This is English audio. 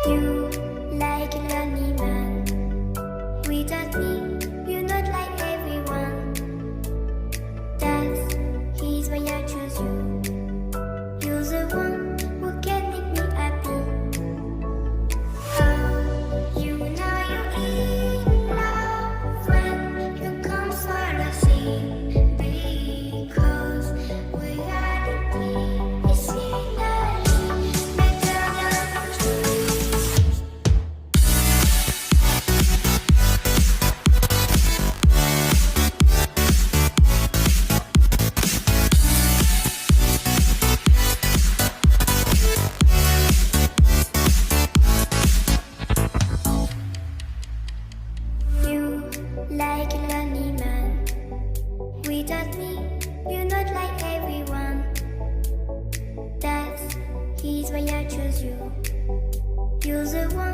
You like a lonely man. Without me, you're not like everyone. That's he's why I choose you. You're the one who can make me happy. Oh, you know you're in love when you come for the sea. Because reality is scenery better than dreams. You like a lonely man. Without me, you're not like everyone. That's he's why I choose you. You're the one.